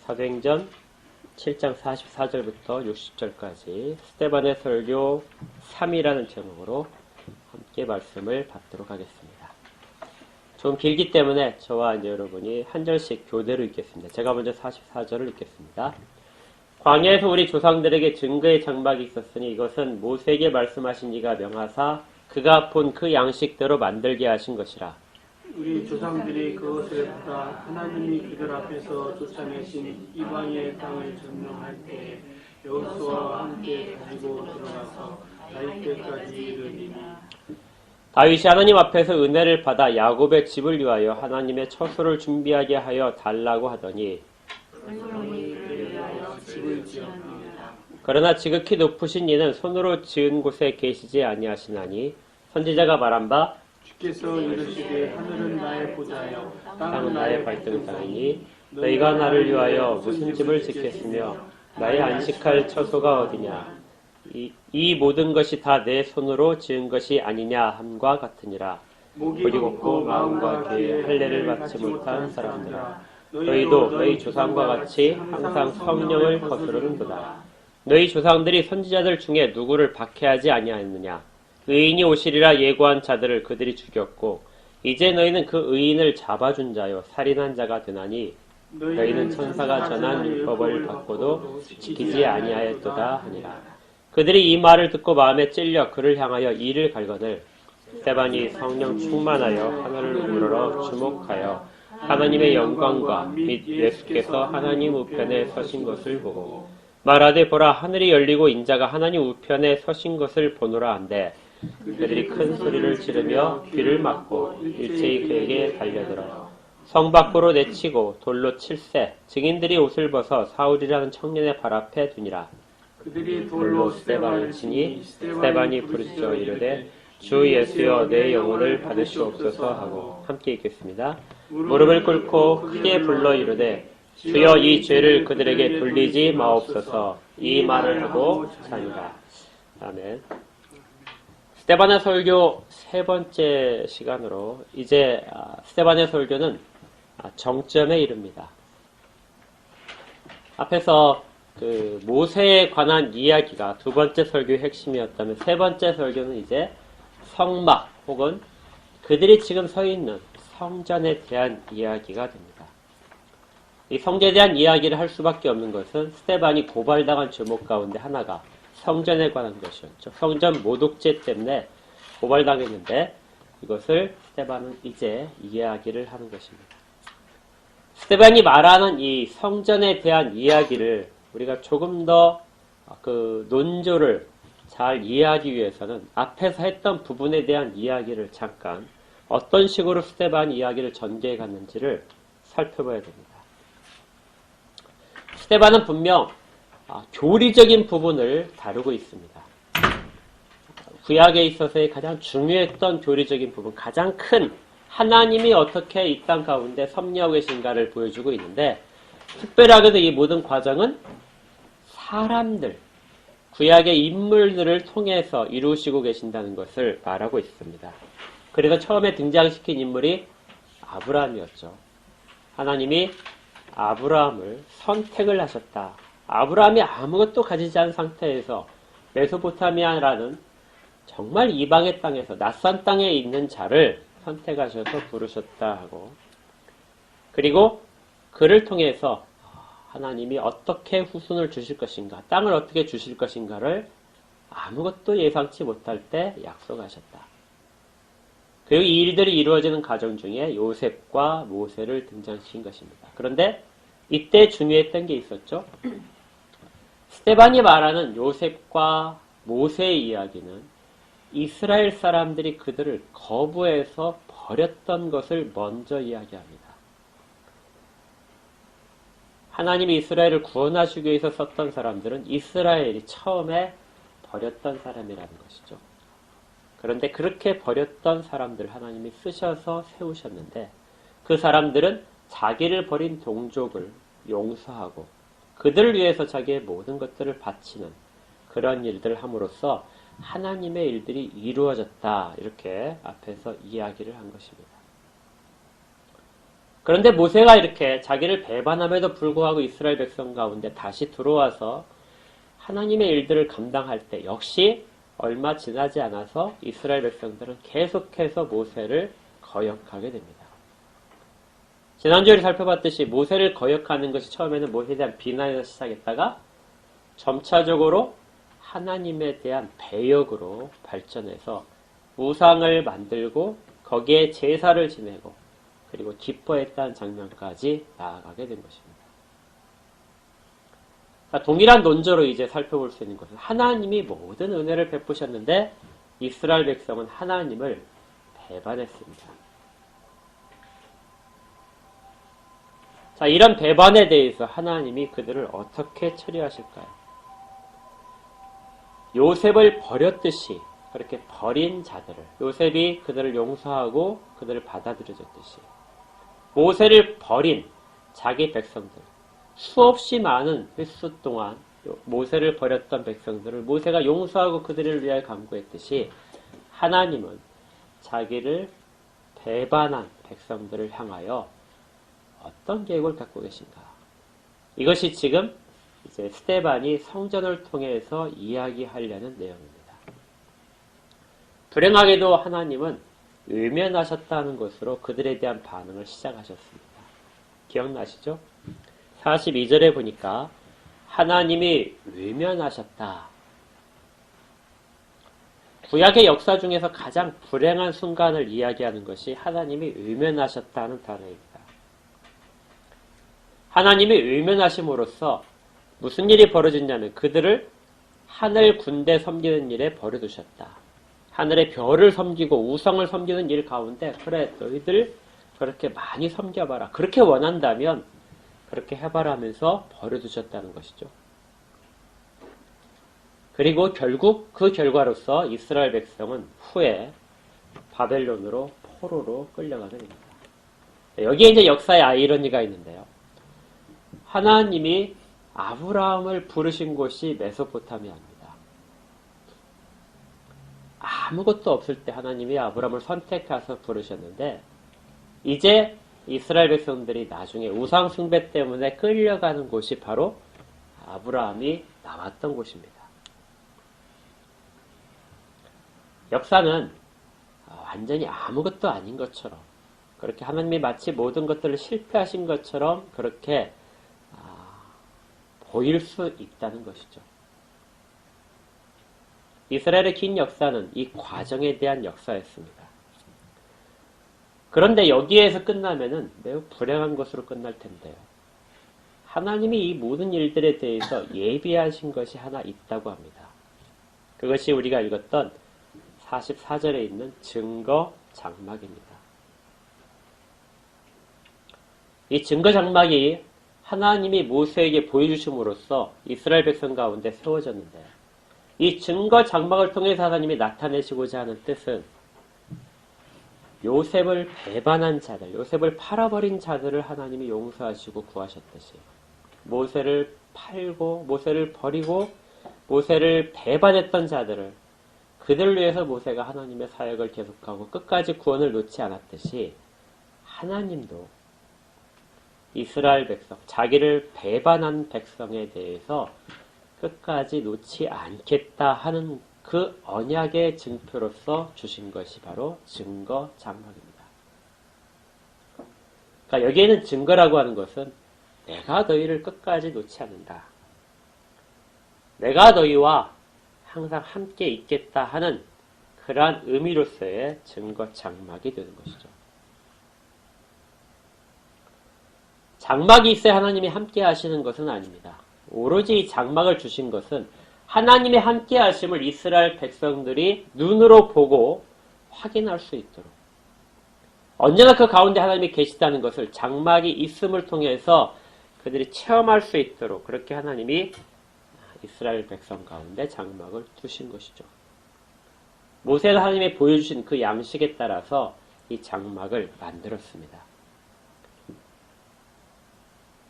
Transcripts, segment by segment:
사도행전 7장 44절부터 60절까지 스데반의 설교 3이라는 제목으로 함께 말씀을 받도록 하겠습니다. 좀 길기 때문에 저와 이제 여러분이 한 절씩 교대로 읽겠습니다. 제가 먼저 44절을 읽겠습니다. 광야에서 우리 조상들에게 증거의 장막이 있었으니 이것은 모세에게 말씀하신 이가 명하사 그가 본 그 양식대로 만들게 하신 것이라. 우리 조상들이 그것을 보다 하나님이 그들 앞에서 쫓아내신 이방의 땅을 점령할 때 여호수아와 함께 가지고 들어가서 다윗 때까지 이르니니. 다윗이 하나님 앞에서 은혜를 받아 야곱의 집을 위하여 하나님의 처소를 준비하게 하여 달라고 하더니 그러나 지극히 높으신 이는 손으로 지은 곳에 계시지 아니하시나니 선지자가 말한 바 주께서 이르시되 하늘은 나의 보좌요 땅은 나의 발등 땅이니 너희가 나를 위하여 무슨 집을 짓겠으며 나의 안식할 처소가 어디냐. 이 모든 것이 다 내 손으로 지은 것이 아니냐 함과 같으니라. 목이 곱고 마음과 귀에 할례를 받지 못한 사람들아, 너희도 너희 조상과 같이 항상 성령을 거스르는도다. 너희 조상들이 선지자들 중에 누구를 박해하지 아니하였느냐. 의인이 오시리라 예고한 자들을 그들이 죽였고 이제 너희는 그 의인을 잡아준 자요 살인한 자가 되나니 너희는 천사가 전한 율법을 받고도 지키지 아니하였도다 하니라. 그들이 이 말을 듣고 마음에 찔려 그를 향하여 이를 갈거늘 스데반이 성령 충만하여 하늘을 우러러 주목하여 하나님의 영광과 및 예수께서 하나님 우편에 서신 것을 보고 말하되 보라 하늘이 열리고 인자가 하나님 우편에 서신 것을 보노라 한데 그들이 큰 소리를 지르며 귀를 막고 일제히 그에게 달려들어 성 밖으로 내치고 돌로 칠세 증인들이 옷을 벗어 사울이라는 청년의 발 앞에 두니라. 그들이 돌로 스데반을 치니 스데반이 부르짖어 이르되 주 예수여 내 영혼을 받으시옵소서 하고 함께 읽겠습니다. 무릎을 꿇고 크게 불러 이르되 주여 이 죄를 그들에게 돌리지 마옵소서. 이 말을 하고 자니라. 아멘. 스데반의 설교 세 번째 시간으로 이제 스데반의 설교는 정점에 이릅니다. 앞에서 그 모세에 관한 이야기가 두 번째 설교의 핵심이었다면 세 번째 설교는 이제 성막 혹은 그들이 지금 서 있는 성전에 대한 이야기가 됩니다. 이 성전에 대한 이야기를 할 수밖에 없는 것은 스데반이 고발당한 죄목 가운데 하나가 성전에 관한 것이었죠. 성전 모독죄 때문에 고발당했는데 이것을 스데반은 이제 이야기를 하는 것입니다. 스데반이 말하는 이 성전에 대한 이야기를 우리가 조금 더 그 논조를 잘 이해하기 위해서는 앞에서 했던 부분에 대한 이야기를 잠깐 어떤 식으로 스데반 이야기를 전개해 갔는지를 살펴봐야 됩니다. 스데반은 분명 교리적인 부분을 다루고 있습니다. 구약에 있어서의 가장 중요했던 교리적인 부분, 가장 큰 하나님이 어떻게 이 땅 가운데 섭리하고 계신가를 보여주고 있는데 특별하게도 이 모든 과정은 사람들, 구약의 인물들을 통해서 이루시고 계신다는 것을 말하고 있습니다. 그래서 처음에 등장시킨 인물이 아브라함이었죠. 하나님이 아브라함을 선택을 하셨다. 아브라함이 아무것도 가지지 않은 상태에서 메소포타미아라는 정말 이방의 땅에서 낯선 땅에 있는 자를 선택하셔서 부르셨다 하고 그리고 그를 통해서 하나님이 어떻게 후손을 주실 것인가, 땅을 어떻게 주실 것인가를 아무것도 예상치 못할 때 약속하셨다. 그리고 이 일들이 이루어지는 과정 중에 요셉과 모세를 등장시킨 것입니다. 그런데 이때 중요했던 게 있었죠. 스데반이 말하는 요셉과 모세의 이야기는 이스라엘 사람들이 그들을 거부해서 버렸던 것을 먼저 이야기합니다. 하나님이 이스라엘을 구원하시기 위해서 썼던 사람들은 이스라엘이 처음에 버렸던 사람이라는 것이죠. 그런데 그렇게 버렸던 사람들 하나님이 쓰셔서 세우셨는데 그 사람들은 자기를 버린 동족을 용서하고 그들을 위해서 자기의 모든 것들을 바치는 그런 일들을 함으로써 하나님의 일들이 이루어졌다. 이렇게 앞에서 이야기를 한 것입니다. 그런데 모세가 이렇게 자기를 배반함에도 불구하고 이스라엘 백성 가운데 다시 들어와서 하나님의 일들을 감당할 때 역시 얼마 지나지 않아서 이스라엘 백성들은 계속해서 모세를 거역하게 됩니다. 지난주에 살펴봤듯이 모세를 거역하는 것이 처음에는 모세에 대한 비난에서 시작했다가 점차적으로 하나님에 대한 배역으로 발전해서 우상을 만들고 거기에 제사를 지내고 그리고 기뻐했다는 장면까지 나아가게 된 것입니다. 동일한 논조로 이제 살펴볼 수 있는 것은 하나님이 모든 은혜를 베푸셨는데 이스라엘 백성은 하나님을 배반했습니다. 자, 이런 배반에 대해서 하나님이 그들을 어떻게 처리하실까요? 요셉을 버렸듯이 그렇게 버린 자들을 요셉이 그들을 용서하고 그들을 받아들여줬듯이 모세를 버린 자기 백성들 수없이 많은 횟수 동안 모세를 버렸던 백성들을 모세가 용서하고 그들을 위하여 간구했듯이 하나님은 자기를 배반한 백성들을 향하여 어떤 계획을 갖고 계신가? 이것이 지금 이제 스데반이 성전을 통해서 이야기하려는 내용입니다. 불행하게도 하나님은 외면하셨다는 것으로 그들에 대한 반응을 시작하셨습니다. 기억나시죠? 42절에 보니까 하나님이 외면하셨다. 구약의 역사 중에서 가장 불행한 순간을 이야기하는 것이 하나님이 외면하셨다는 단어입니다. 하나님이 외면하심으로써 무슨 일이 벌어졌냐면 그들을 하늘 군대 섬기는 일에 버려두셨다. 하늘의 별을 섬기고 우상을 섬기는 일 가운데 그래 너희들 그렇게 많이 섬겨봐라. 그렇게 원한다면 그렇게 해봐라 하면서 버려두셨다는 것이죠. 그리고 결국 그 결과로서 이스라엘 백성은 후에 바벨론으로 포로로 끌려가게 됩니다. 여기에 이제 역사의 아이러니가 있는데요. 하나님이 아브라함을 부르신 곳이 메소포타미아입니다. 아무것도 없을 때 하나님이 아브라함을 선택해서 부르셨는데 이제 이스라엘 백성들이 나중에 우상 숭배 때문에 끌려가는 곳이 바로 아브라함이 나왔던 곳입니다. 역사는 완전히 아무것도 아닌 것처럼 그렇게 하나님이 마치 모든 것들을 실패하신 것처럼 그렇게 보일 수 있다는 것이죠. 이스라엘의 긴 역사는 이 과정에 대한 역사였습니다. 그런데 여기에서 끝나면은 매우 불행한 것으로 끝날 텐데요. 하나님이 이 모든 일들에 대해서 예비하신 것이 하나 있다고 합니다. 그것이 우리가 읽었던 44절에 있는 증거 장막입니다. 이 증거 장막이 하나님이 모세에게 보여주심으로써 이스라엘 백성 가운데 세워졌는데 이 증거 장막을 통해서 하나님이 나타내시고자 하는 뜻은 요셉을 배반한 자들, 요셉을 팔아버린 자들을 하나님이 용서하시고 구하셨듯이 모세를 팔고 모세를 버리고 모세를 배반했던 자들을 그들을 위해서 모세가 하나님의 사역을 계속하고 끝까지 구원을 놓지 않았듯이 하나님도 이스라엘 백성, 자기를 배반한 백성에 대해서 끝까지 놓지 않겠다 하는 그 언약의 증표로서 주신 것이 바로 증거 장막입니다. 그러니까 여기에는 증거라고 하는 것은 내가 너희를 끝까지 놓지 않는다. 내가 너희와 항상 함께 있겠다 하는 그러한 의미로서의 증거 장막이 되는 것이죠. 장막이 있어야 하나님이 함께 하시는 것은 아닙니다. 오로지 이 장막을 주신 것은 하나님의 함께 하심을 이스라엘 백성들이 눈으로 보고 확인할 수 있도록 언제나 그 가운데 하나님이 계시다는 것을 장막이 있음을 통해서 그들이 체험할 수 있도록 그렇게 하나님이 이스라엘 백성 가운데 장막을 두신 것이죠. 모세가 하나님이 보여주신 그 양식에 따라서 이 장막을 만들었습니다.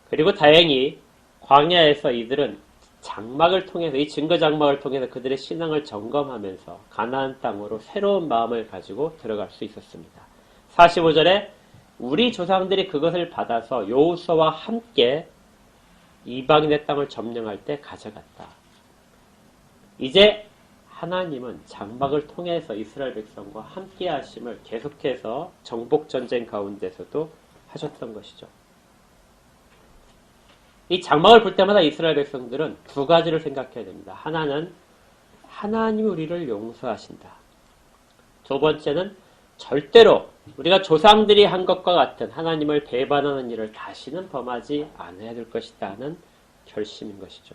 그리고 다행히 광야에서 이들은 장막을 통해서 이 증거 장막을 통해서 그들의 신앙을 점검하면서 가나안 땅으로 새로운 마음을 가지고 들어갈 수 있었습니다. 45절에 우리 조상들이 그것을 받아서 여호수아와 함께 이방인의 땅을 점령할 때 가져갔다. 이제 하나님은 장막을 통해서 이스라엘 백성과 함께 하심을 계속해서 정복 전쟁 가운데서도 하셨던 것이죠. 이 장막을 볼 때마다 이스라엘 백성들은 두 가지를 생각해야 됩니다. 하나는 하나님이 우리를 용서하신다. 두 번째는 절대로 우리가 조상들이 한 것과 같은 하나님을 배반하는 일을 다시는 범하지 않아야 될 것이다 하는 결심인 것이죠.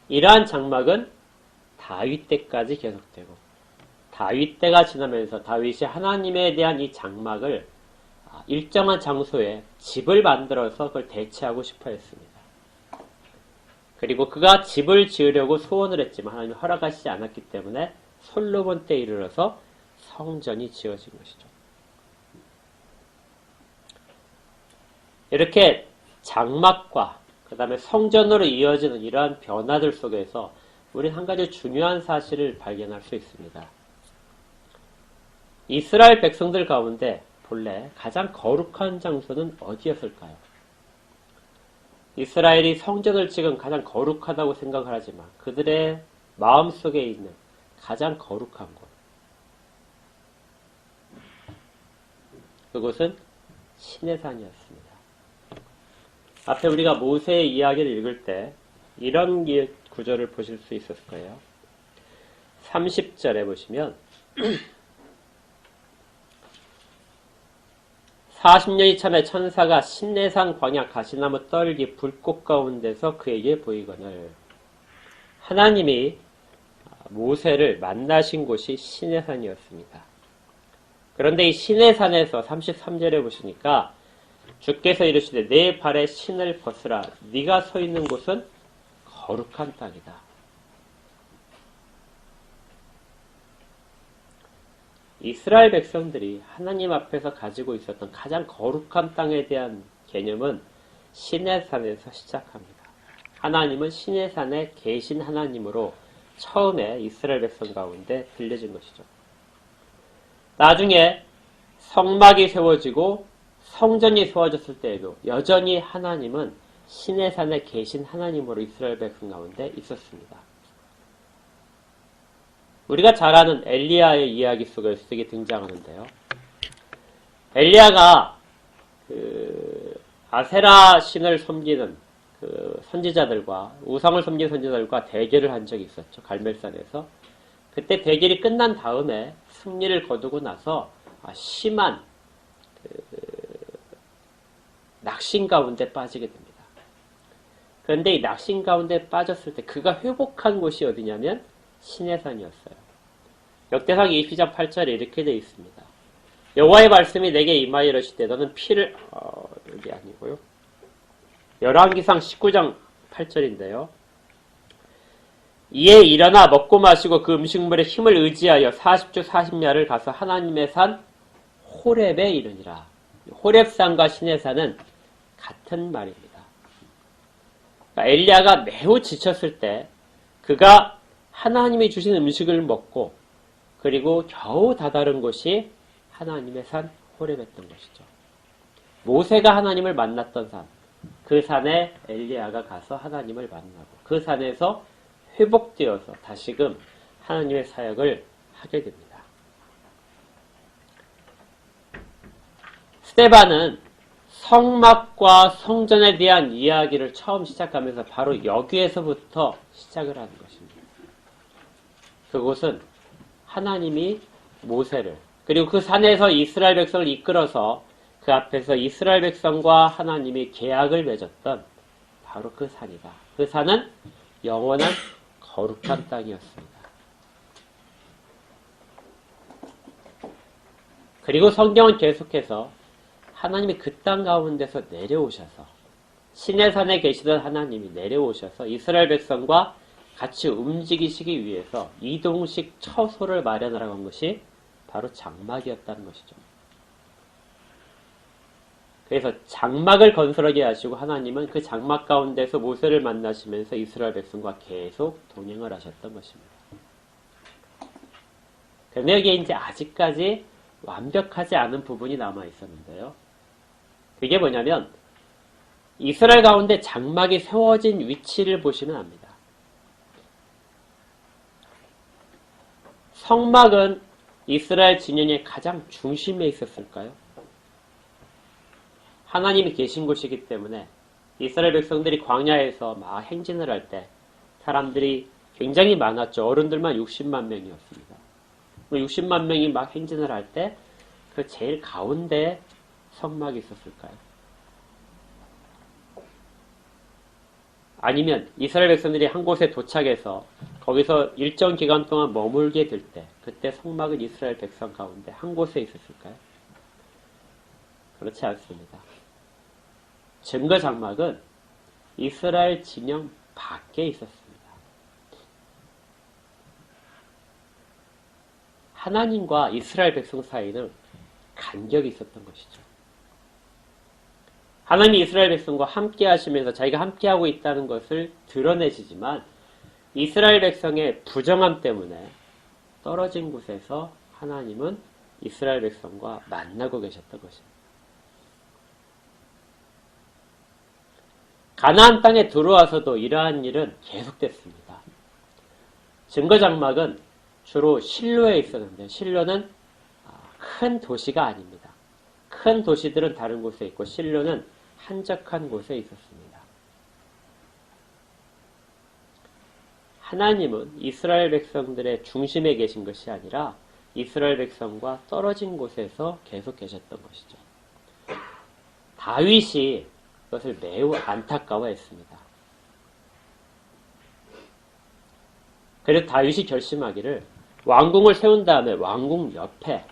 이러한 장막은 다윗 때까지 계속되고 다윗 때가 지나면서 다윗이 하나님에 대한 이 장막을 일정한 장소에 집을 만들어서 그걸 대체하고 싶어 했습니다. 그리고 그가 집을 지으려고 소원을 했지만 하나님이 허락하시지 않았기 때문에 솔로몬 때에 이르러서 성전이 지어진 것이죠. 이렇게 장막과 그 다음에 성전으로 이어지는 이러한 변화들 속에서 우리는 한 가지 중요한 사실을 발견할 수 있습니다. 이스라엘 백성들 가운데 본래 가장 거룩한 장소는 어디였을까요? 이스라엘이 성전을 지은 가장 거룩하다고 생각을 하지만 그들의 마음속에 있는 가장 거룩한 곳. 그곳은 시내산이었습니다. 앞에 우리가 모세의 이야기를 읽을 때 이런 구절을 보실 수 있었을 거예요. 30절에 보시면 40년이 참에 천사가 신내산 광야 가시나무 떨기 불꽃 가운데서 그에게 보이거늘. 하나님이 모세를 만나신 곳이 시내산이었습니다. 그런데 이 시내산에서 33절에 보시니까 주께서 이르시되 내 발에 신을 벗으라. 네가 서 있는 곳은 거룩한 땅이다. 이스라엘 백성들이 하나님 앞에서 가지고 있었던 가장 거룩한 땅에 대한 개념은 시내산에서 시작합니다. 하나님은 시내산에 계신 하나님으로 처음에 이스라엘 백성 가운데 들려진 것이죠. 나중에 성막이 세워지고 성전이 세워졌을 때에도 여전히 하나님은 시내산에 계신 하나님으로 이스라엘 백성 가운데 있었습니다. 우리가 잘 아는 엘리야의 이야기 속에서 이게 등장하는데요. 엘리야가 아세라 신을 섬기는 선지자들과 우상을 섬기는 선지자들과 대결을 한 적이 있었죠. 갈멜산에서. 그때 대결이 끝난 다음에 승리를 거두고 나서 심한 낙심 가운데 빠지게 됩니다. 그런데 이 낙심 가운데 빠졌을 때 그가 회복한 곳이 어디냐면 시내산이었어요. 역대상 20장 8절에 이렇게 되어 있습니다. 여호와의 말씀이 내게 임하여 이르시되 너는 피를 여기 아니고요. 열왕기상 19장 8절인데요. 이에 일어나 먹고 마시고 그 음식물의 힘을 의지하여 40주 40야를 가서 하나님의 산 호렙에 이르니라. 호렙산과 시내산은 같은 말입니다. 그러니까 엘리야가 매우 지쳤을 때 그가 하나님이 주신 음식을 먹고 그리고 겨우 다다른 곳이 하나님의 산 호렙이었던 것이죠. 모세가 하나님을 만났던 산, 그 산에 엘리야가 가서 하나님을 만나고 그 산에서 회복되어서 다시금 하나님의 사역을 하게 됩니다. 스데반은 성막과 성전에 대한 이야기를 처음 시작하면서 바로 여기에서부터 시작을 하는 것입니다. 그곳은 하나님이 모세를 그리고 그 산에서 이스라엘 백성을 이끌어서 그 앞에서 이스라엘 백성과 하나님이 계약을 맺었던 바로 그 산이다. 그 산은 영원한 거룩한 땅이었습니다. 그리고 성경은 계속해서 하나님이 그 땅 가운데서 내려오셔서 시내산에 계시던 하나님이 내려오셔서 이스라엘 백성과 같이 움직이시기 위해서 이동식 처소를 마련하라고 한 것이 바로 장막이었다는 것이죠. 그래서 장막을 건설하게 하시고 하나님은 그 장막 가운데서 모세를 만나시면서 이스라엘 백성과 계속 동행을 하셨던 것입니다. 그런데 여기에 이제 아직까지 완벽하지 않은 부분이 남아 있었는데요. 그게 뭐냐면 이스라엘 가운데 장막이 세워진 위치를 보시면 압니다. 성막은 이스라엘 진영의 가장 중심에 있었을까요? 하나님이 계신 곳이기 때문에 이스라엘 백성들이 광야에서 막 행진을 할 때 사람들이 굉장히 많았죠. 어른들만 60만 명이었습니다. 60만 명이 막 행진을 할 때 그 제일 가운데 성막이 있었을까요? 아니면 이스라엘 백성들이 한 곳에 도착해서 거기서 일정 기간 동안 머물게 될 때 그때 성막은 이스라엘 백성 가운데 한 곳에 있었을까요? 그렇지 않습니다. 증거 장막은 이스라엘 진영 밖에 있었습니다. 하나님과 이스라엘 백성 사이는 간격이 있었던 것이죠. 하나님이 이스라엘 백성과 함께 하시면서 자기가 함께하고 있다는 것을 드러내시지만 이스라엘 백성의 부정함 때문에 떨어진 곳에서 하나님은 이스라엘 백성과 만나고 계셨던 것입니다. 가나안 땅에 들어와서도 이러한 일은 계속됐습니다. 증거장막은 주로 실로에 있었는데 실로는 큰 도시가 아닙니다. 큰 도시들은 다른 곳에 있고 실로는 한적한 곳에 있었습니다. 하나님은 이스라엘 백성들의 중심에 계신 것이 아니라 이스라엘 백성과 떨어진 곳에서 계속 계셨던 것이죠. 다윗이 그것을 매우 안타까워했습니다. 그래서 다윗이 결심하기를 왕궁을 세운 다음에 왕궁 옆에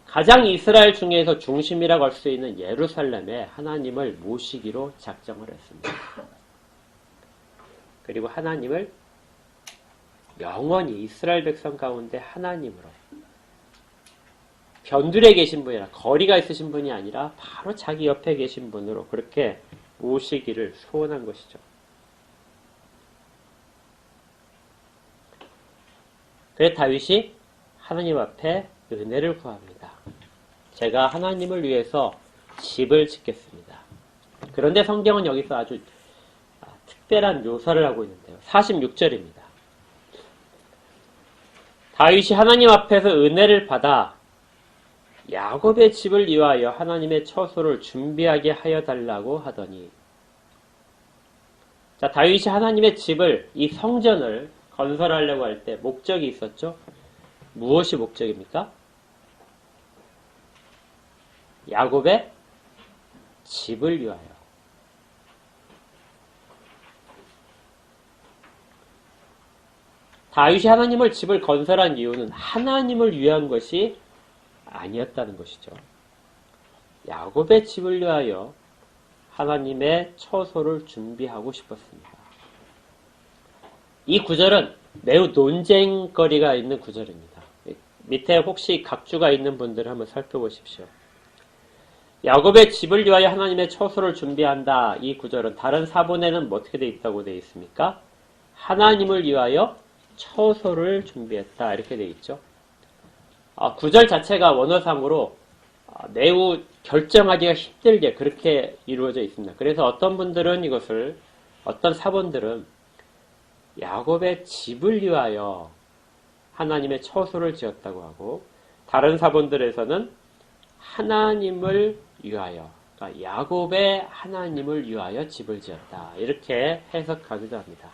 가장 이스라엘 중에서 중심이라고 할 수 있는 예루살렘에 하나님을 모시기로 작정을 했습니다. 그리고 하나님을 영원히 이스라엘 백성 가운데 하나님으로 변두리에 계신 분이라 거리가 있으신 분이 아니라 바로 자기 옆에 계신 분으로 그렇게 모시기를 소원한 것이죠. 그래서 다윗이 하나님 앞에 은혜를 구합니다. 제가 하나님을 위해서 집을 짓겠습니다. 그런데 성경은 여기서 아주 특별한 묘사를 하고 있는데요. 46절입니다. 다윗이 하나님 앞에서 은혜를 받아 야곱의 집을 위하여 하나님의 처소를 준비하게 하여 달라고 하더니 자, 다윗이 하나님의 집을 이 성전을 건설하려고 할 때 목적이 있었죠. 무엇이 목적입니까? 야곱의 집을 위하여. 다윗이 하나님을 집을 건설한 이유는 하나님을 위한 것이 아니었다는 것이죠. 야곱의 집을 위하여 하나님의 처소를 준비하고 싶었습니다. 이 구절은 매우 논쟁거리가 있는 구절입니다. 밑에 혹시 각주가 있는 분들을 한번 살펴보십시오. 야곱의 집을 위하여 하나님의 처소를 준비한다. 이 구절은 다른 사본에는 어떻게 되어 있다고 되어 있습니까? 하나님을 위하여 처소를 준비했다. 이렇게 되어 있죠. 구절 자체가 원어상으로 매우 결정하기가 힘들게 그렇게 이루어져 있습니다. 그래서 어떤 분들은 이것을, 어떤 사본들은 야곱의 집을 위하여 하나님의 처소를 지었다고 하고, 다른 사본들에서는 하나님을 위하여, 그러니까 야곱의 하나님을 위하여 집을 지었다. 이렇게 해석하기도 합니다.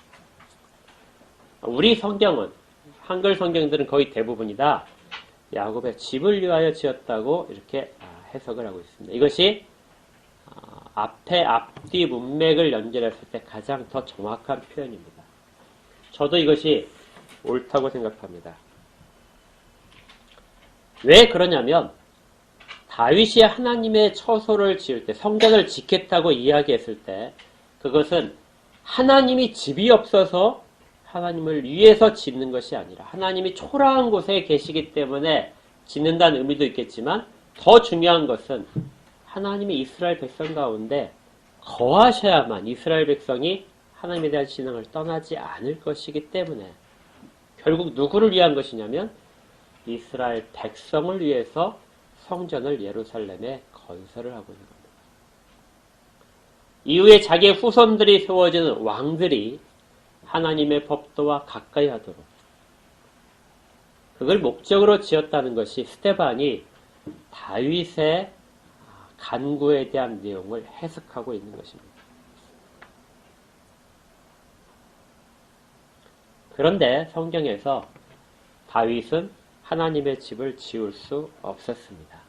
우리 성경은, 한글 성경들은 거의 대부분이다 야곱의 집을 위하여 지었다고 이렇게 해석을 하고 있습니다. 이것이 앞뒤 문맥을 연결했을 때 가장 더 정확한 표현입니다. 저도 이것이 옳다고 생각합니다. 왜 그러냐면 다윗이 하나님의 처소를 지을 때, 성전을 짓겠다고 이야기했을 때 그것은 하나님이 집이 없어서 하나님을 위해서 짓는 것이 아니라 하나님이 초라한 곳에 계시기 때문에 짓는다는 의미도 있겠지만 더 중요한 것은 하나님이 이스라엘 백성 가운데 거하셔야만 이스라엘 백성이 하나님에 대한 신앙을 떠나지 않을 것이기 때문에 결국 누구를 위한 것이냐면 이스라엘 백성을 위해서 성전을 예루살렘에 건설을 하고 있는 겁니다. 이후에 자기의 후손들이 세워지는 왕들이 하나님의 법도와 가까이 하도록 그걸 목적으로 지었다는 것이 스데반이 다윗의 간구에 대한 내용을 해석하고 있는 것입니다. 그런데 성경에서 다윗은 하나님의 집을 지을 수 없었습니다.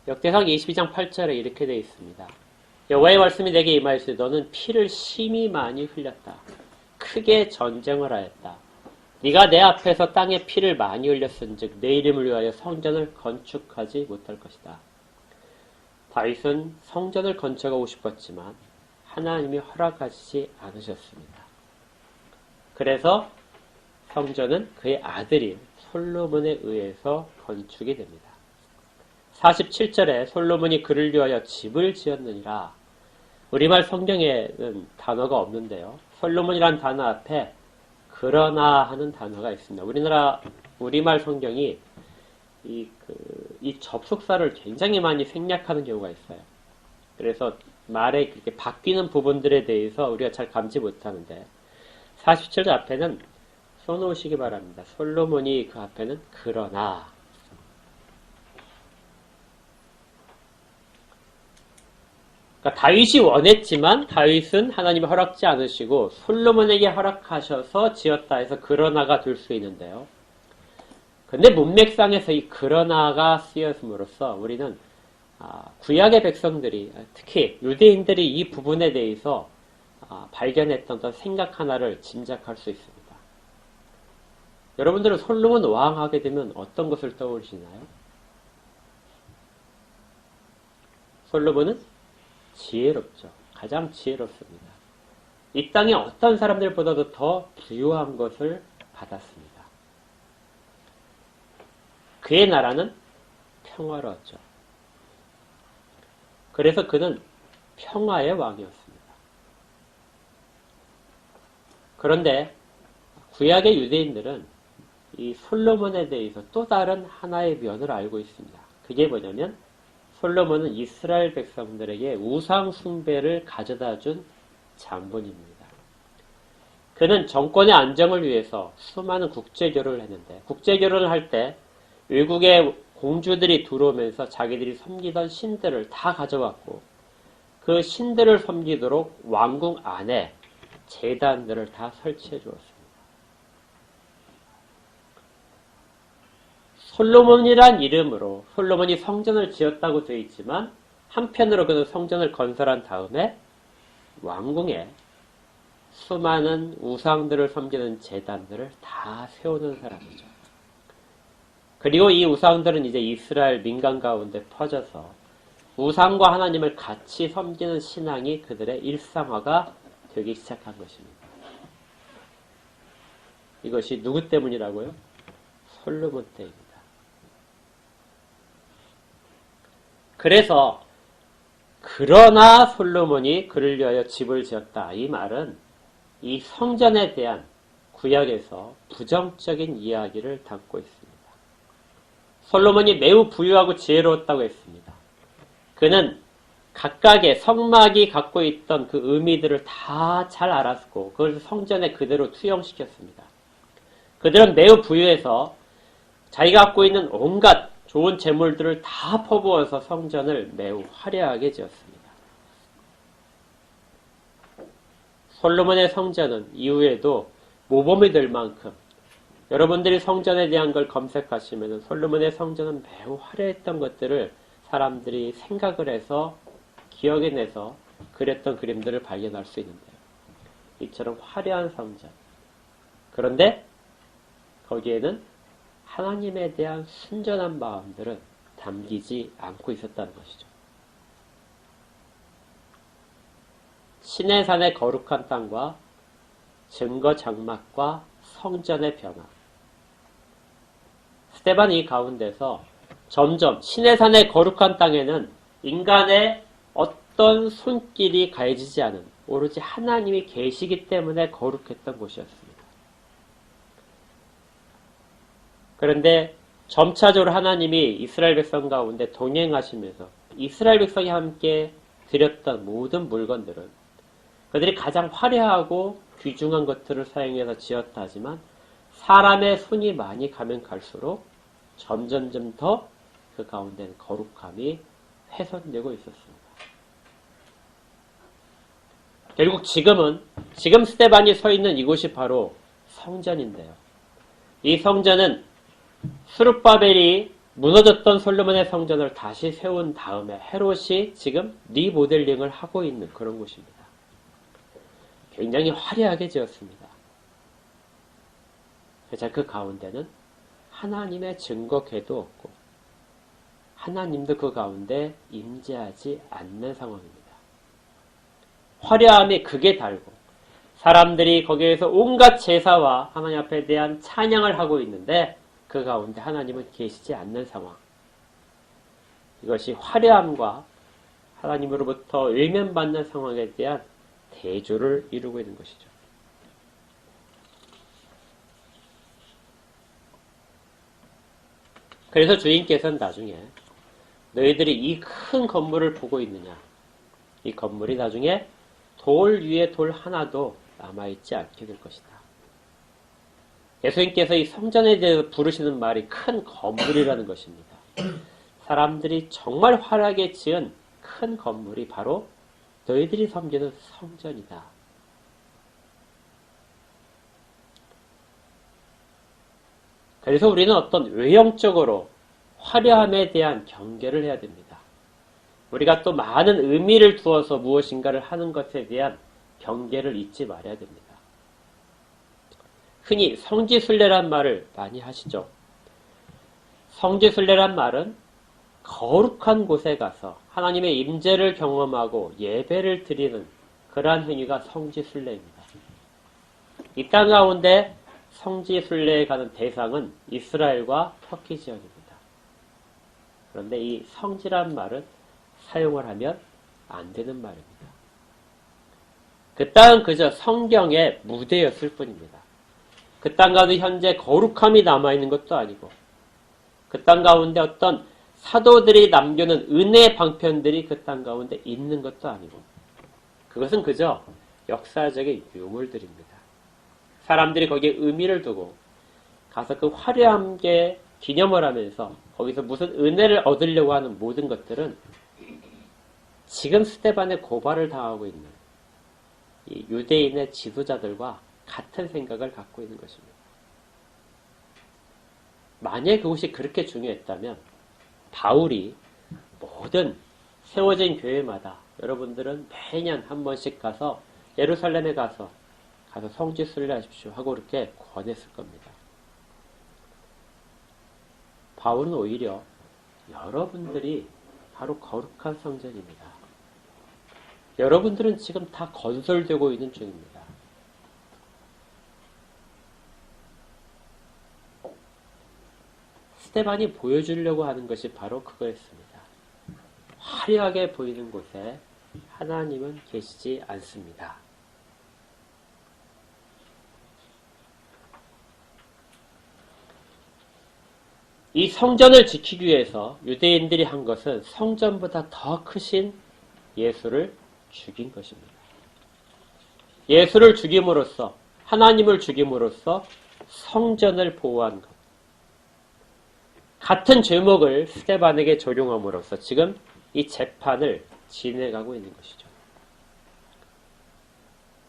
역대상 22장 8절에 이렇게 되어 있습니다. 여호와의 말씀이 내게 임하였으니 너는 피를 심히 많이 흘렸다. 크게 전쟁을 하였다. 네가 내 앞에서 땅에 피를 많이 흘렸은즉 내 이름을 위하여 성전을 건축하지 못할 것이다. 다윗은 성전을 건축하고 싶었지만 하나님이 허락하시지 않으셨습니다. 그래서 성전은 그의 아들인 솔로몬에 의해서 건축이 됩니다. 47절에 솔로몬이 그를 위하여 집을 지었느니라. 우리말 성경에는 단어가 없는데요. 솔로몬이란 단어 앞에 그러나 하는 단어가 있습니다. 우리말 성경이 이 접속사를 굉장히 많이 생략하는 경우가 있어요. 그래서 말에 그렇게 바뀌는 부분들에 대해서 우리가 잘 감지 못하는데 47절 앞에는 써놓으시기 바랍니다. 솔로몬이 그 앞에는 그러나 그러니까 다윗이 원했지만 다윗은 하나님이 허락지 않으시고 솔로몬에게 허락하셔서 지었다 해서 그러나가 될 수 있는데요. 근데 문맥상에서 이 그러나가 쓰였음으로써 우리는 구약의 백성들이 특히 유대인들이 이 부분에 대해서 발견했던 어떤 생각 하나를 짐작할 수 있습니다. 여러분들은 솔로몬 왕 하게 되면 어떤 것을 떠올리시나요? 솔로몬은 지혜롭죠. 가장 지혜롭습니다. 이 땅에 어떤 사람들보다도 더 부유한 것을 받았습니다. 그의 나라는 평화로웠죠. 그래서 그는 평화의 왕이었습니다. 그런데 구약의 유대인들은 이 솔로몬에 대해서 또 다른 하나의 면을 알고 있습니다. 그게 뭐냐면 솔로몬은 이스라엘 백성들에게 우상 숭배를 가져다 준 장본입니다. 그는 정권의 안정을 위해서 수많은 국제결혼을 했는데 국제결혼을 할 때 외국의 공주들이 들어오면서 자기들이 섬기던 신들을 다 가져왔고 그 신들을 섬기도록 왕궁 안에 제단들을 다 설치해 주었습니다. 솔로몬이란 이름으로 솔로몬이 성전을 지었다고 되어 있지만 한편으로 그는 성전을 건설한 다음에 왕궁에 수많은 우상들을 섬기는 제단들을 다 세우는 사람이죠. 그리고 이 우상들은 이제 이스라엘 민간 가운데 퍼져서 우상과 하나님을 같이 섬기는 신앙이 그들의 일상화가 되기 시작한 것입니다. 이것이 누구 때문이라고요? 솔로몬 때입니다. 그래서 그러나 솔로몬이 그를 위하여 집을 지었다. 이 말은 이 성전에 대한 구약에서 부정적인 이야기를 담고 있습니다. 솔로몬이 매우 부유하고 지혜로웠다고 했습니다. 그는 각각의 성막이 갖고 있던 그 의미들을 다 잘 알았고 그걸 성전에 그대로 투영시켰습니다. 그들은 매우 부유해서 자기가 갖고 있는 온갖 좋은 재물들을 다 퍼부어서 성전을 매우 화려하게 지었습니다. 솔로몬의 성전은 이후에도 모범이 될 만큼 여러분들이 성전에 대한 걸 검색하시면 솔로몬의 성전은 매우 화려했던 것들을 사람들이 생각을 해서 기억해내서 그렸던 그림들을 발견할 수 있는데요. 이처럼 화려한 성전. 그런데 거기에는 하나님에 대한 순전한 마음들은 담기지 않고 있었다는 것이죠. 시내산의 거룩한 땅과 증거 장막과 성전의 변화. 스데반이 이 가운데서 점점 시내산의 거룩한 땅에는 인간의 어떤 손길이 가해지지 않은 오로지 하나님이 계시기 때문에 거룩했던 곳이었습니다. 그런데 점차적으로 하나님이 이스라엘 백성 가운데 동행하시면서 이스라엘 백성이 함께 드렸던 모든 물건들은 그들이 가장 화려하고 귀중한 것들을 사용해서 지었다 하지만 사람의 손이 많이 가면 갈수록 점점점 더 그 가운데는 거룩함이 훼손되고 있었습니다. 결국 지금 스데반이 서 있는 이곳이 바로 성전인데요. 이 성전은 스룹바벨이 무너졌던 솔로몬의 성전을 다시 세운 다음에 헤롯이 지금 리모델링을 하고 있는 그런 곳입니다. 굉장히 화려하게 지었습니다. 그래서 그 가운데는 하나님의 증거궤도 없고 하나님도 그 가운데 임재하지 않는 상황입니다. 화려함이 극에 달고 사람들이 거기에서 온갖 제사와 하나님 앞에 대한 찬양을 하고 있는데 그 가운데 하나님은 계시지 않는 상황. 이것이 화려함과 하나님으로부터 외면받는 상황에 대한 대조를 이루고 있는 것이죠. 그래서 주인께서는 나중에 너희들이 이 큰 건물을 보고 있느냐? 이 건물이 나중에 돌 위에 돌 하나도 남아있지 않게 될 것이다. 예수님께서 이 성전에 대해서 부르시는 말이 큰 건물이라는 것입니다. 사람들이 정말 화려하게 지은 큰 건물이 바로 너희들이 섬기는 성전이다. 그래서 우리는 어떤 외형적으로 화려함에 대한 경계를 해야 됩니다. 우리가 또 많은 의미를 두어서 무엇인가를 하는 것에 대한 경계를 잊지 말아야 됩니다. 흔히 성지순례란 말을 많이 하시죠. 성지순례란 말은 거룩한 곳에 가서 하나님의 임재를 경험하고 예배를 드리는 그러한 행위가 성지순례입니다. 이 땅 가운데 성지순례에 가는 대상은 이스라엘과 터키 지역입니다. 그런데 이 성지란 말은 사용을 하면 안 되는 말입니다. 그 땅은 그저 성경의 무대였을 뿐입니다. 그 땅 가운데 현재 거룩함이 남아있는 것도 아니고 그 땅 가운데 어떤 사도들이 남겨놓은 은혜의 방편들이 그 땅 가운데 있는 것도 아니고 그것은 그저 역사적인 유물들입니다. 사람들이 거기에 의미를 두고 가서 그 화려함께 기념을 하면서 거기서 무슨 은혜를 얻으려고 하는 모든 것들은 지금 스데반의 고발을 당하고 있는 이 유대인의 지도자들과 같은 생각을 갖고 있는 것입니다. 만약에 그것이 그렇게 중요했다면 바울이 모든 세워진 교회마다 여러분들은 매년 한 번씩 가서 예루살렘에 가서 성지순례 하십시오 하고 그렇게 권했을 겁니다. 바울은 오히려 여러분들이 바로 거룩한 성전입니다. 여러분들은 지금 다 건설되고 있는 중입니다. 스데반이 보여주려고 하는 것이 바로 그거였습니다. 화려하게 보이는 곳에 하나님은 계시지 않습니다. 이 성전을 지키기 위해서 유대인들이 한 것은 성전보다 더 크신 예수를 죽인 것입니다. 예수를 죽임으로써 하나님을 죽임으로써 성전을 보호한 것. 같은 죄목을 스데반에게 적용함으로써 지금 이 재판을 진행하고 있는 것이죠.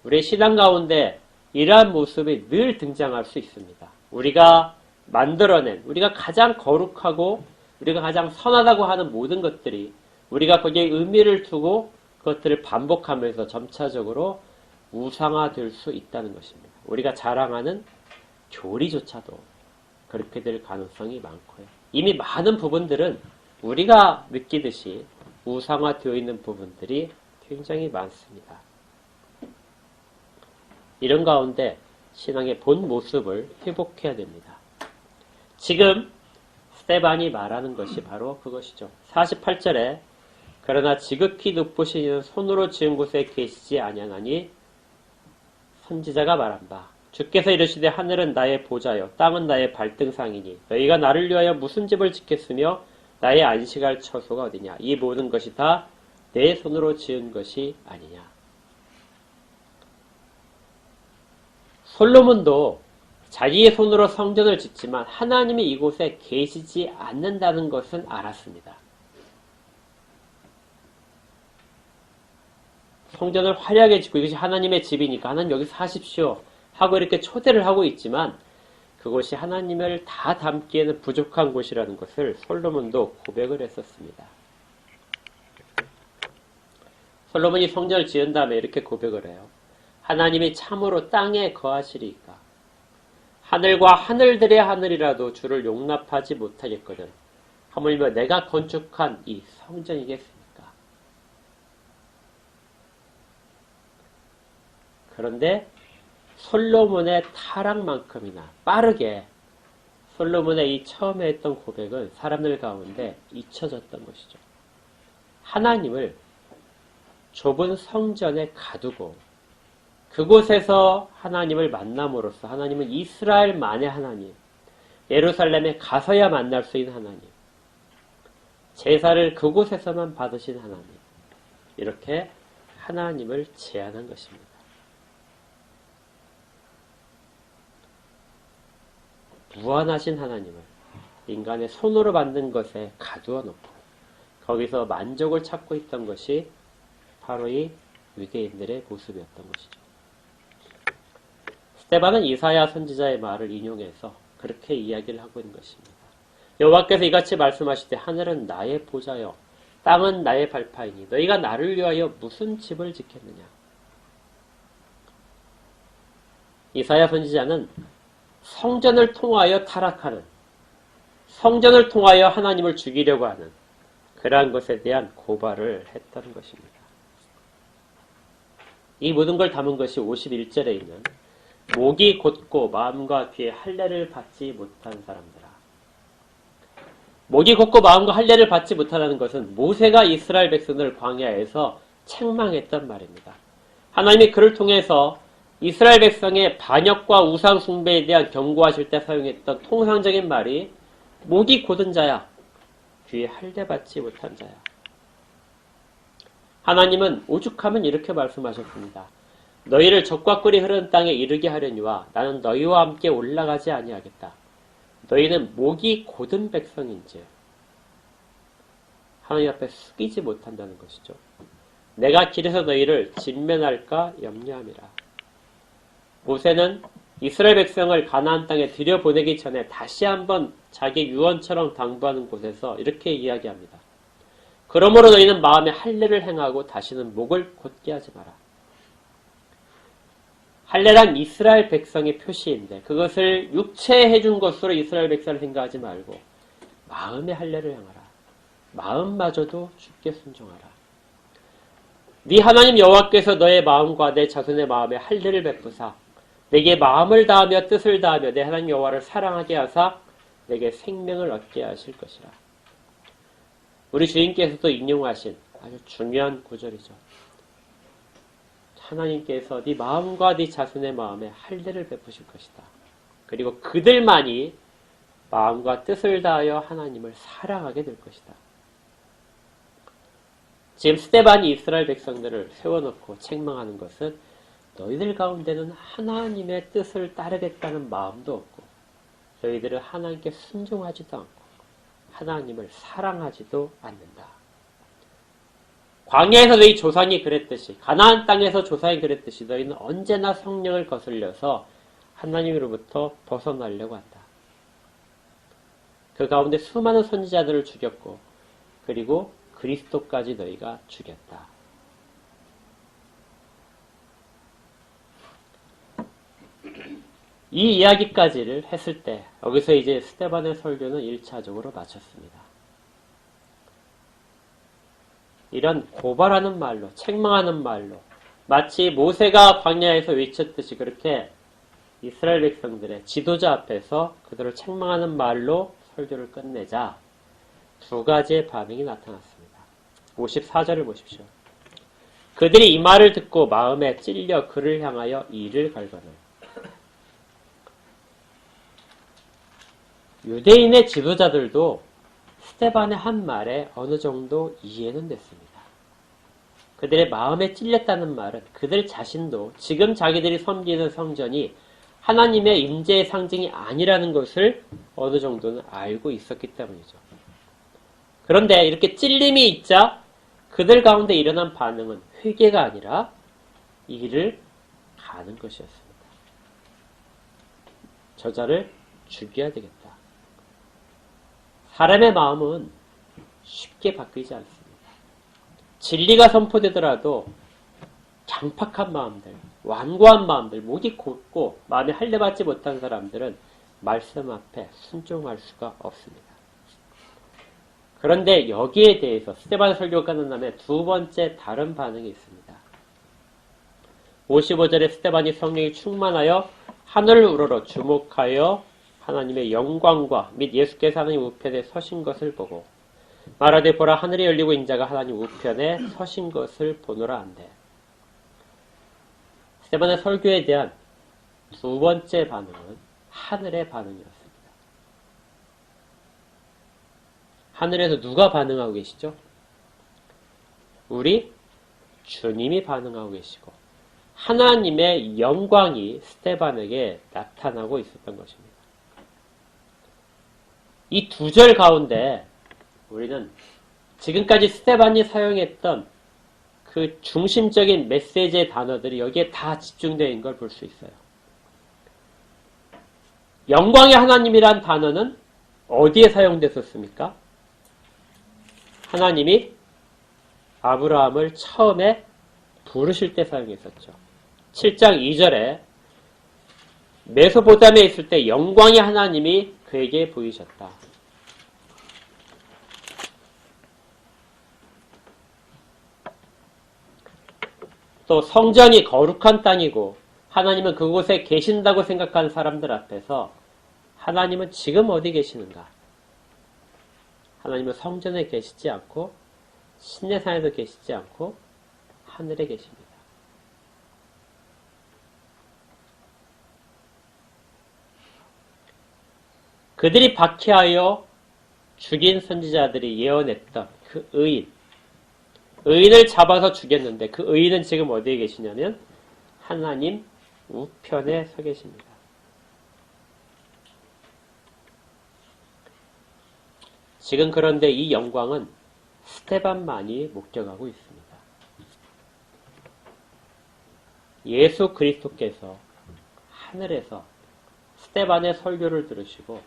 우리의 신앙 가운데 이러한 모습이 늘 등장할 수 있습니다. 우리가 만들어낸, 우리가 가장 거룩하고 우리가 가장 선하다고 하는 모든 것들이 우리가 거기에 의미를 두고 그것들을 반복하면서 점차적으로 우상화될 수 있다는 것입니다. 우리가 자랑하는 교리조차도 그렇게 될 가능성이 많고요. 이미 많은 부분들은 우리가 느끼듯이 우상화되어 있는 부분들이 굉장히 많습니다. 이런 가운데 신앙의 본 모습을 회복해야 됩니다. 지금 스데반이 말하는 것이 바로 그것이죠. 48절에 그러나 지극히 높으신 이는 손으로 지은 곳에 계시지 아니하나니 선지자가 말한 바 주께서 이르시되 하늘은 나의 보좌요 땅은 나의 발등상이니 너희가 나를 위하여 무슨 집을 짓겠으며 나의 안식할 처소가 어디냐. 이 모든 것이 다 내 손으로 지은 것이 아니냐. 솔로몬도 자기의 손으로 성전을 짓지만 하나님이 이곳에 계시지 않는다는 것은 알았습니다. 성전을 화려하게 짓고 이것이 하나님의 집이니까 하나님 여기 사십시오 하고 이렇게 초대를 하고 있지만 그곳이 하나님을 다 담기에는 부족한 곳이라는 것을 솔로몬도 고백을 했었습니다. 솔로몬이 성전을 지은 다음에 이렇게 고백을 해요. 하나님이 참으로 땅에 거하시리이까. 하늘과 하늘들의 하늘이라도 주를 용납하지 못하겠거든. 하물며 내가 건축한 이 성전이겠습니까? 그런데 솔로몬의 타락만큼이나 빠르게 솔로몬의 이 처음에 했던 고백은 사람들 가운데 잊혀졌던 것이죠. 하나님을 좁은 성전에 가두고 그곳에서 하나님을 만남으로써 하나님은 이스라엘만의 하나님, 예루살렘에 가서야 만날 수 있는 하나님, 제사를 그곳에서만 받으신 하나님, 이렇게 하나님을 제안한 것입니다. 무한하신 하나님을 인간의 손으로 만든 것에 가두어 놓고 거기서 만족을 찾고 있던 것이 바로 이 유대인들의 모습이었던 것이죠. 스데반은 이사야 선지자의 말을 인용해서 그렇게 이야기를 하고 있는 것입니다. 여호와께서 이같이 말씀하시되 하늘은 나의 보좌요 땅은 나의 발파이니 너희가 나를 위하여 무슨 집을 짓겠느냐. 이사야 선지자는 성전을 통하여 타락하는, 성전을 통하여 하나님을 죽이려고 하는 그러한 것에 대한 고발을 했다는 것입니다. 이 모든 걸 담은 것이 51절에 있는 목이 곧고 마음과 귀에 할례를 받지 못한 사람들아. 목이 곧고 마음과 할례를 받지 못하는 것은 모세가 이스라엘 백성을 광야에서 책망했단 말입니다. 하나님이 그를 통해서 이스라엘 백성의 반역과 우상 숭배에 대한 경고하실 때 사용했던 통상적인 말이 목이 곧은 자야, 귀에 할례 받지 못한 자야. 하나님은 오죽하면 이렇게 말씀하셨습니다. 너희를 적과 꿀이 흐르는 땅에 이르게 하려니와 나는 너희와 함께 올라가지 아니하겠다. 너희는 목이 곧은 백성인지 하나님 앞에 숙이지 못한다는 것이죠. 내가 길에서 너희를 진면할까 염려함이라. 모세는 이스라엘 백성을 가나안 땅에 들여보내기 전에 다시 한번 자기 유언처럼 당부하는 곳에서 이렇게 이야기합니다. 그러므로 너희는 마음에 할례를 행하고 다시는 목을 곧게 하지 마라. 할례란 이스라엘 백성의 표시인데 그것을 육체에 해준 것으로 이스라엘 백성을 생각하지 말고 마음의 할례를 행하라. 마음마저도 주께 순종하라. 네 하나님 여호와께서 너의 마음과 내 자손의 마음에 할례를 베푸사 내게 마음을 다하며 뜻을 다하며 내 하나님 여호와를 사랑하게 하사 내게 생명을 얻게 하실 것이라. 우리 주님께서도 인용하신 아주 중요한 구절이죠. 하나님께서 네 마음과 네 자손의 마음에 할례를 베푸실 것이다. 그리고 그들만이 마음과 뜻을 다하여 하나님을 사랑하게 될 것이다. 지금 스데반이 이스라엘 백성들을 세워놓고 책망하는 것은 너희들 가운데는 하나님의 뜻을 따르겠다는 마음도 없고 너희들은 하나님께 순종하지도 않고 하나님을 사랑하지도 않는다. 광야에서 너희 조상이 그랬듯이 가나안 땅에서 조상이 그랬듯이 너희는 언제나 성령을 거슬려서 하나님으로부터 벗어나려고 한다. 그 가운데 수많은 선지자들을 죽였고 그리고 그리스도까지 너희가 죽였다. 이 이야기까지를 했을 때 여기서 이제 스데반의 설교는 1차적으로 마쳤습니다. 이런 고발하는 말로 책망하는 말로 마치 모세가 광야에서 외쳤듯이 그렇게 이스라엘 백성들의 지도자 앞에서 그들을 책망하는 말로 설교를 끝내자 두 가지의 반응이 나타났습니다. 54절을 보십시오. 그들이 이 말을 듣고 마음에 찔려 그를 향하여 이를 갈거늘 유대인의 지도자들도 스데반의 한 말에 어느 정도 이해는 됐습니다. 그들의 마음에 찔렸다는 말은 그들 자신도 지금 자기들이 섬기는 성전이 하나님의 임재의 상징이 아니라는 것을 어느 정도는 알고 있었기 때문이죠. 그런데 이렇게 찔림이 있자 그들 가운데 일어난 반응은 회개가 아니라 이를 가는 것이었습니다. 저자를 죽여야 되겠다. 사람의 마음은 쉽게 바뀌지 않습니다. 진리가 선포되더라도 강팍한 마음들, 완고한 마음들, 목이 곧고 마음에 할례받지 못한 사람들은 말씀 앞에 순종할 수가 없습니다. 그런데 여기에 대해서 스데반 설교가 끝난 다음에 두 번째 다른 반응이 있습니다. 55절에 스데반이 성령이 충만하여 하늘을 우러러 주목하여 하나님의 영광과 및 예수께서 하나님 우편에 서신 것을 보고 말하되 보라 하늘이 열리고 인자가 하나님 우편에 서신 것을 보노라 한대. 스데반의 설교에 대한 두 번째 반응은 하늘의 반응이었습니다. 하늘에서 누가 반응하고 계시죠? 우리 주님이 반응하고 계시고 하나님의 영광이 스데반에게 나타나고 있었던 것입니다. 이 두 절 가운데 우리는 지금까지 스데반이 사용했던 그 중심적인 메시지의 단어들이 여기에 다 집중되어 있는 걸 볼 수 있어요. 영광의 하나님이란 단어는 어디에 사용됐었습니까? 하나님이 아브라함을 처음에 부르실 때 사용했었죠. 7장 2절에 메소포타미아에 있을 때 영광의 하나님이 그에게 보이셨다. 또 성전이 거룩한 땅이고 하나님은 그곳에 계신다고 생각하는 사람들 앞에서 하나님은 지금 어디 계시는가? 하나님은 성전에 계시지 않고 신내산에도 계시지 않고 하늘에 계십니다. 그들이 박해하여 죽인 선지자들이 예언했던 그 의인을 잡아서 죽였는데 그 의인은 지금 어디에 계시냐면 하나님 우편에 서 계십니다. 지금 그런데 이 영광은 스데반만이 목격하고 있습니다. 예수 그리스도께서 하늘에서 스데반의 설교를 들으시고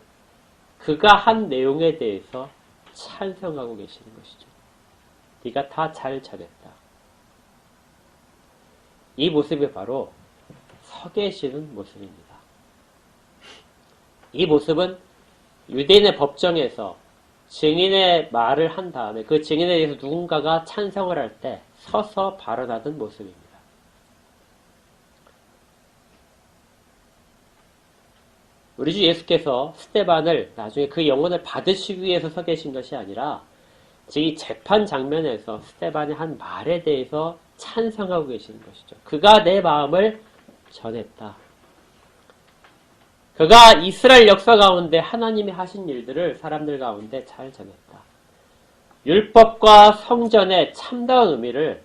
그가 한 내용에 대해서 찬성하고 계시는 것이죠. 네가 다 잘 전했다. 이 모습이 바로 서 계시는 모습입니다. 이 모습은 유대인의 법정에서 증인의 말을 한 다음에 그 증인에 대해서 누군가가 찬성을 할 때 서서 발언하던 모습입니다. 우리 주 예수께서 스데반을 나중에 그 영혼을 받으시기 위해서 서 계신 것이 아니라 이 재판 장면에서 스데반의 한 말에 대해서 찬성하고 계시는 것이죠. 그가 내 마음을 전했다. 그가 이스라엘 역사 가운데 하나님이 하신 일들을 사람들 가운데 잘 전했다. 율법과 성전의 참다운 의미를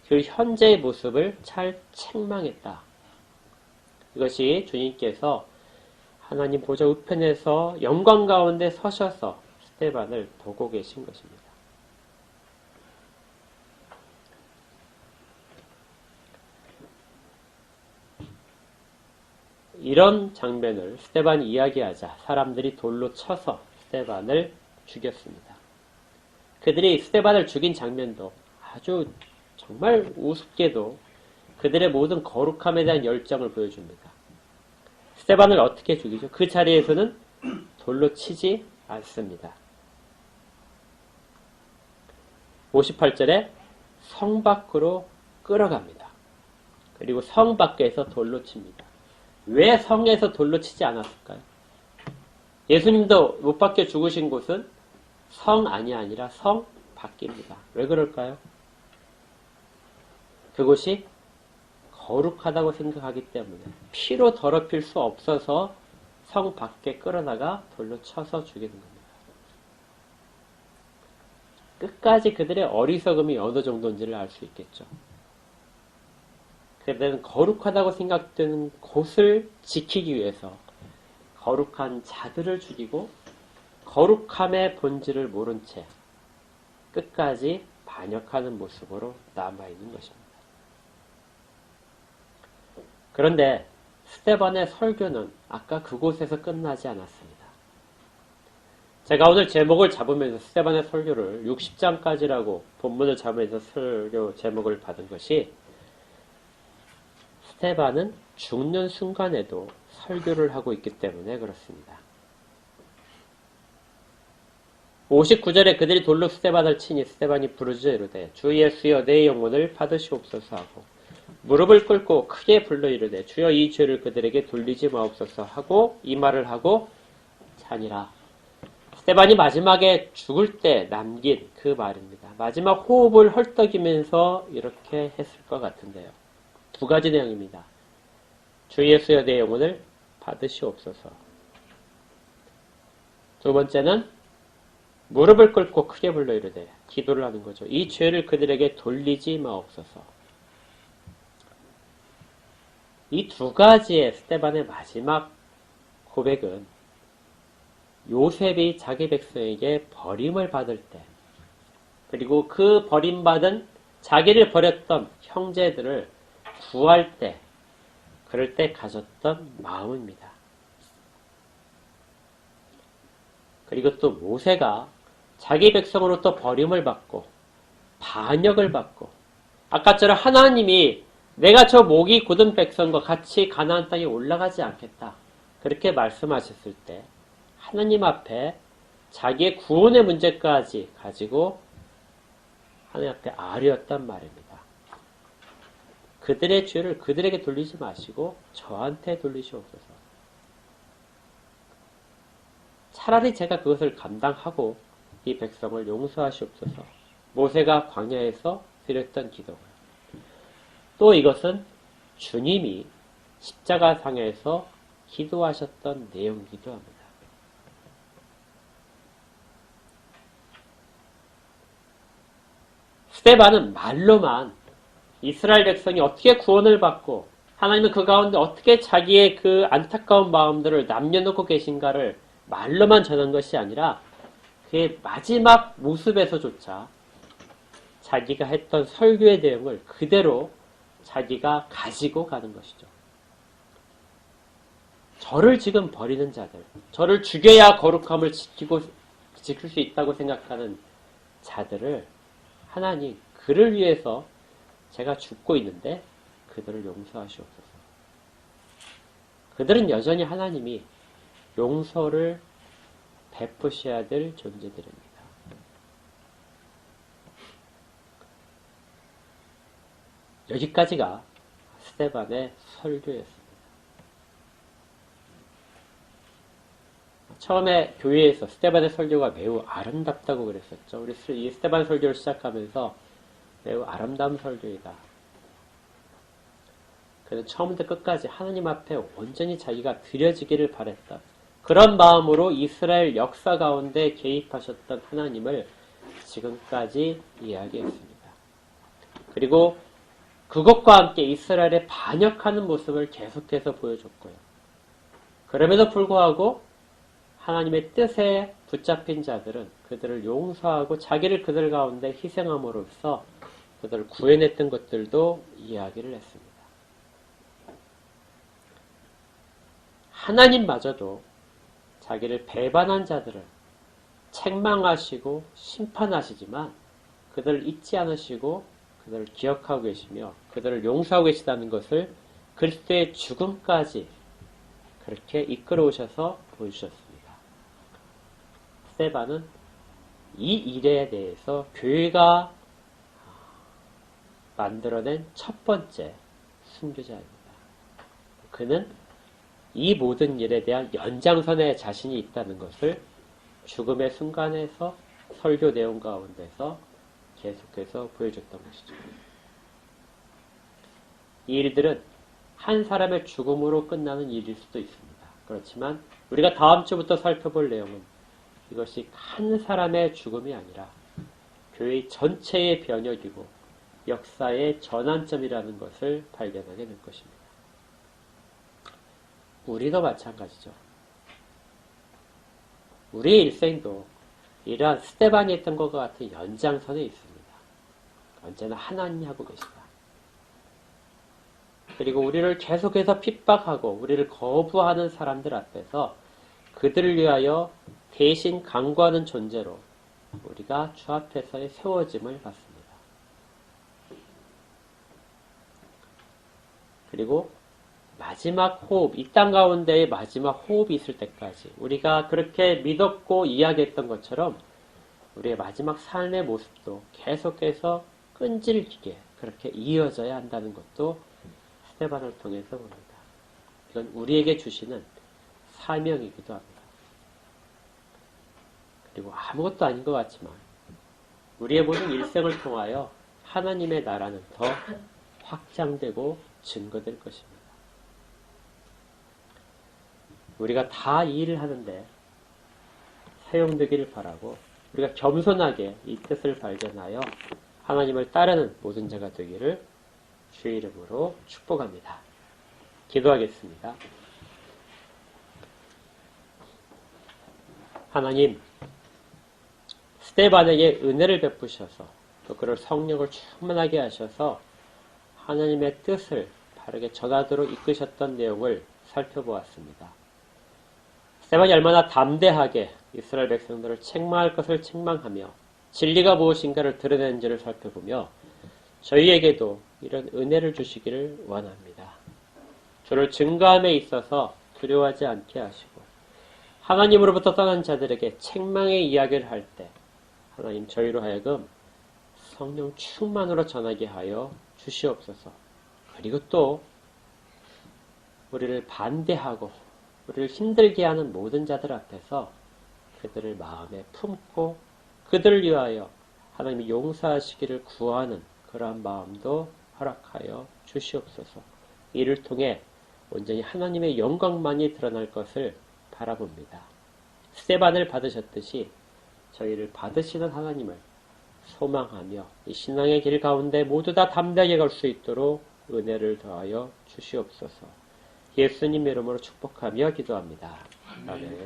그 현재의 모습을 잘 책망했다. 이것이 주님께서 하나님 보좌 우편에서 영광 가운데 서셔서 스데반을 보고 계신 것입니다. 이런 장면을 스데반이 이야기하자 사람들이 돌로 쳐서 스데반을 죽였습니다. 그들이 스데반을 죽인 장면도 아주 정말 우습게도 그들의 모든 거룩함에 대한 열정을 보여줍니다. 스데반을 어떻게 죽이죠? 그 자리에서는 돌로 치지 않습니다. 58절에 성 밖으로 끌어갑니다. 그리고 성 밖에서 돌로 칩니다. 왜 성에서 돌로 치지 않았을까요? 예수님도 못 박혀 죽으신 곳은 성 안이 아니라 성 밖입니다. 왜 그럴까요? 그곳이 거룩하다고 생각하기 때문에 피로 더럽힐 수 없어서 성 밖에 끌어다가 돌로 쳐서 죽이는 겁니다. 끝까지 그들의 어리석음이 어느 정도인지를 알 수 있겠죠. 그들은 거룩하다고 생각되는 곳을 지키기 위해서 거룩한 자들을 죽이고 거룩함의 본질을 모른 채 끝까지 반역하는 모습으로 남아있는 것입니다. 그런데 스데반의 설교는 아까 그곳에서 끝나지 않았습니다. 제가 오늘 제목을 잡으면서 스데반의 설교를 60장까지라고 본문을 잡으면서 설교 제목을 받은 것이 스데반은 죽는 순간에도 설교를 하고 있기 때문에 그렇습니다. 59절에 그들이 돌로 스데반을 치니 스데반이 부르짖어 이르되 주 예수여 내 영혼을 받으시옵소서 하고 무릎을 꿇고 크게 불러 이르되 주여 이 죄를 그들에게 돌리지 마옵소서 하고 이 말을 하고 자니라. 스데반이 마지막에 죽을 때 남긴 그 말입니다. 마지막 호흡을 헐떡이면서 이렇게 했을 것 같은데요. 두 가지 내용입니다. 주 예수여 내 영혼을 받으시옵소서. 두 번째는 무릎을 꿇고 크게 불러 이르되 기도를 하는 거죠. 이 죄를 그들에게 돌리지 마옵소서. 이 두 가지의 스데반의 마지막 고백은 요셉이 자기 백성에게 버림을 받을 때, 그리고 그 버림받은 자기를 버렸던 형제들을 구할 때, 그럴 때 가졌던 마음입니다. 그리고 또 모세가 자기 백성으로부터 버림을 받고 반역을 받고 아까처럼 하나님이 내가 저 목이 굳은 백성과 같이 가나안 땅에 올라가지 않겠다 그렇게 말씀하셨을 때 하나님 앞에 자기의 구원의 문제까지 가지고 하나님 앞에 아뢰었단 말입니다. 그들의 죄를 그들에게 돌리지 마시고 저한테 돌리시옵소서. 차라리 제가 그것을 감당하고 이 백성을 용서하시옵소서. 모세가 광야에서 드렸던 기도고요. 또 이것은 주님이 십자가상에서 기도하셨던 내용이기도 합니다. 스데반은 말로만 이스라엘 백성이 어떻게 구원을 받고 하나님은 그 가운데 어떻게 자기의 그 안타까운 마음들을 남겨놓고 계신가를 말로만 전한 것이 아니라 그의 마지막 모습에서조차 자기가 했던 설교의 내용을 그대로 자기가 가지고 가는 것이죠. 저를 지금 버리는 자들, 저를 죽여야 거룩함을 지킬 수 있다고 생각하는 자들을 하나님, 그를 위해서 제가 죽고 있는데 그들을 용서하시옵소서. 그들은 여전히 하나님이 용서를 베푸셔야 될 존재들입니다. 여기까지가 스데반의 설교였습니다. 처음에 교회에서 스데반의 설교가 매우 아름답다고 그랬었죠. 우리 이 스데반 설교를 시작하면서 매우 아름다운 설교이다. 그는 처음부터 끝까지 하나님 앞에 온전히 자기가 드려지기를 바랬다. 그런 마음으로 이스라엘 역사 가운데 개입하셨던 하나님을 지금까지 이야기했습니다. 그리고 그것과 함께 이스라엘의 반역하는 모습을 계속해서 보여줬고요. 그럼에도 불구하고 하나님의 뜻에 붙잡힌 자들은 그들을 용서하고 자기를 그들 가운데 희생함으로써 그들을 구해냈던 것들도 이야기를 했습니다. 하나님마저도 자기를 배반한 자들을 책망하시고 심판하시지만 그들을 잊지 않으시고 그들을 기억하고 계시며 그들을 용서하고 계시다는 것을 그리스도의 죽음까지 그렇게 이끌어오셔서 보여주셨습니다. 스데반은 이 일에 대해서 교회가 만들어낸 첫 번째 순교자입니다. 그는 이 모든 일에 대한 연장선에 자신이 있다는 것을 죽음의 순간에서 설교 내용 가운데서 계속해서 보여줬던 것이죠. 이 일들은 한 사람의 죽음으로 끝나는 일일 수도 있습니다. 그렇지만 우리가 다음 주부터 살펴볼 내용은 이것이 한 사람의 죽음이 아니라 교회 전체의 변혁이고 역사의 전환점이라는 것을 발견하게 될 것입니다. 우리도 마찬가지죠. 우리의 일생도 이러한 스데반이 했던 것과 같은 연장선에 있습니다. 언제나 하나님이 하고 계시다. 그리고 우리를 계속해서 핍박하고 우리를 거부하는 사람들 앞에서 그들을 위하여 대신 강구하는 존재로 우리가 주 앞에서의 세워짐을 받습니다. 그리고 마지막 호흡, 이 땅 가운데의 마지막 호흡이 있을 때까지 우리가 그렇게 믿었고 이야기했던 것처럼 우리의 마지막 삶의 모습도 계속해서 끈질기게 그렇게 이어져야 한다는 것도 스데반을 통해서 봅니다. 이건 우리에게 주시는 사명이기도 합니다. 그리고 아무것도 아닌 것 같지만 우리의 모든 일생을 통하여 하나님의 나라는 더 확장되고 증거될 것입니다. 우리가 다 이 일을 하는데 사용되기를 바라고 우리가 겸손하게 이 뜻을 발견하여 하나님을 따르는 모든 자가 되기를 주의 이름으로 축복합니다. 기도하겠습니다. 하나님, 스데반에게 은혜를 베푸셔서 또 그를 성령을 충만하게 하셔서 하나님의 뜻을 바르게 전하도록 이끄셨던 내용을 살펴보았습니다. 스데반이 얼마나 담대하게 이스라엘 백성들을 책망할 것을 책망하며 진리가 무엇인가를 드러내는지를 살펴보며 저희에게도 이런 은혜를 주시기를 원합니다. 주를 증거함에 있어서 두려워하지 않게 하시고 하나님으로부터 떠난 자들에게 책망의 이야기를 할 때 하나님 저희로 하여금 성령 충만으로 전하게 하여 주시옵소서. 그리고 또 우리를 반대하고 우리를 힘들게 하는 모든 자들 앞에서 그들을 마음에 품고 그들을 위하여 하나님이 용서하시기를 구하는 그러한 마음도 허락하여 주시옵소서. 이를 통해 온전히 하나님의 영광만이 드러날 것을 바라봅니다. 스데반을 받으셨듯이 저희를 받으시는 하나님을 소망하며 이 신앙의 길 가운데 모두 다 담대하게 갈 수 있도록 은혜를 더하여 주시옵소서. 예수님 이름으로 축복하며 기도합니다. 아멘.